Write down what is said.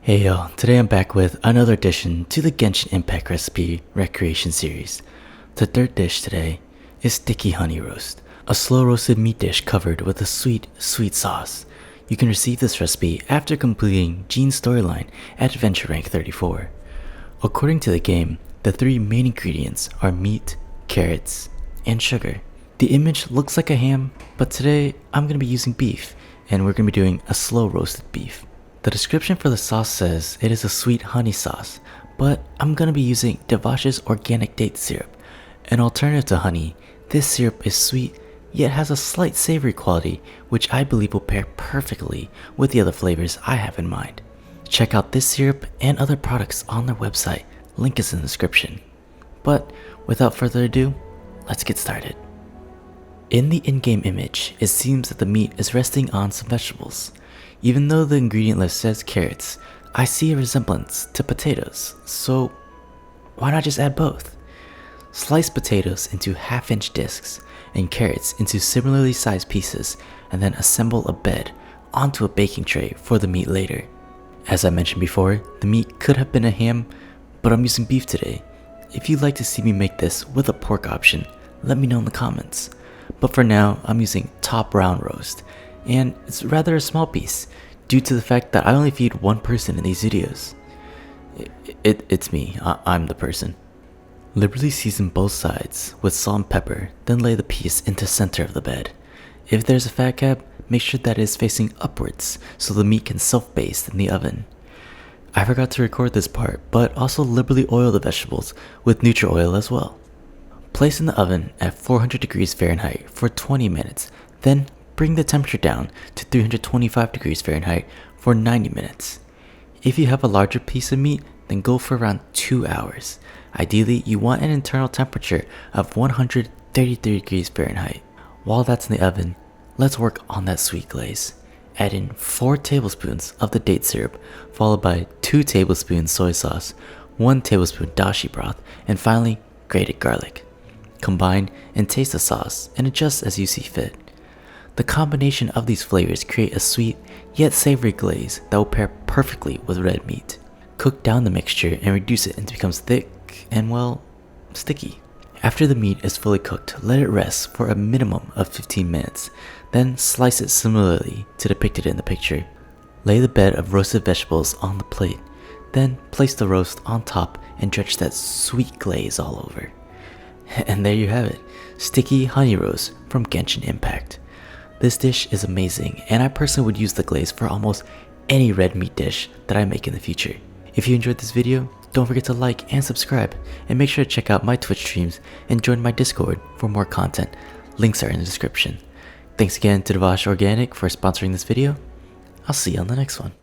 Hey yo, today I'm back with another addition to the Genshin Impact recipe recreation series. The third dish today is sticky honey roast, a slow roasted meat dish covered with a sweet sauce. You can receive this recipe after completing Jean's storyline at adventure rank 34. According to the game, the three main ingredients are meat, carrots, and sugar. The image looks like a ham, but today I'm going to be using beef, and we're going to be doing a slow roasted beef. The description for the sauce says it is a sweet honey sauce, but I'm going to be using Devash's organic date syrup. An alternative to honey, this syrup is sweet yet has a slight savory quality which I believe will pair perfectly with the other flavors I have in mind. Check out this syrup and other products on their website, link is in the description. But without further ado, let's get started. In the in-game image, it seems that the meat is resting on some vegetables. Even though the ingredient list says carrots, I see a resemblance to potatoes, so why not just add both? Slice potatoes into half-inch discs and carrots into similarly sized pieces, and then assemble a bed onto a baking tray for the meat later. As I mentioned before, the meat could have been a ham, but I'm using beef today. If you'd like to see me make this with a pork option, let me know in the comments. But for now, I'm using top round roast, and it's rather a small piece due to the fact that I only feed one person in these videos. It's me, I'm the person. Liberally season both sides with salt and pepper, then lay the piece into center of the bed. If there's a fat cap, make sure that it is facing upwards so the meat can self-baste in the oven. I forgot to record this part, but also liberally oil the vegetables with neutral oil as well. Place in the oven at 400 degrees Fahrenheit for 20 minutes, then bring the temperature down to 325 degrees Fahrenheit for 90 minutes. If you have a larger piece of meat, then go for around 2 hours. Ideally, you want an internal temperature of 133 degrees Fahrenheit. While that's in the oven, let's work on that sweet glaze. Add in 4 tablespoons of the date syrup, followed by 2 tablespoons soy sauce, 1 tablespoon dashi broth, and finally, grated garlic. Combine and taste the sauce and adjust as you see fit. The combination of these flavors create a sweet yet savory glaze that will pair perfectly with red meat. Cook down the mixture and reduce it until it becomes thick and, well, sticky. After the meat is fully cooked, let it rest for a minimum of 15 minutes, then slice it similarly to depicted in the picture. Lay the bed of roasted vegetables on the plate, then place the roast on top and dredge that sweet glaze all over. And there you have it, sticky honey roast from Genshin Impact. This dish is amazing, and I personally would use the glaze for almost any red meat dish that I make in the future. If you enjoyed this video, don't forget to like and subscribe, and make sure to check out my Twitch streams and join my Discord for more content. Links are in the description. Thanks again to Devash Organic for sponsoring this video. I'll see you on the next one.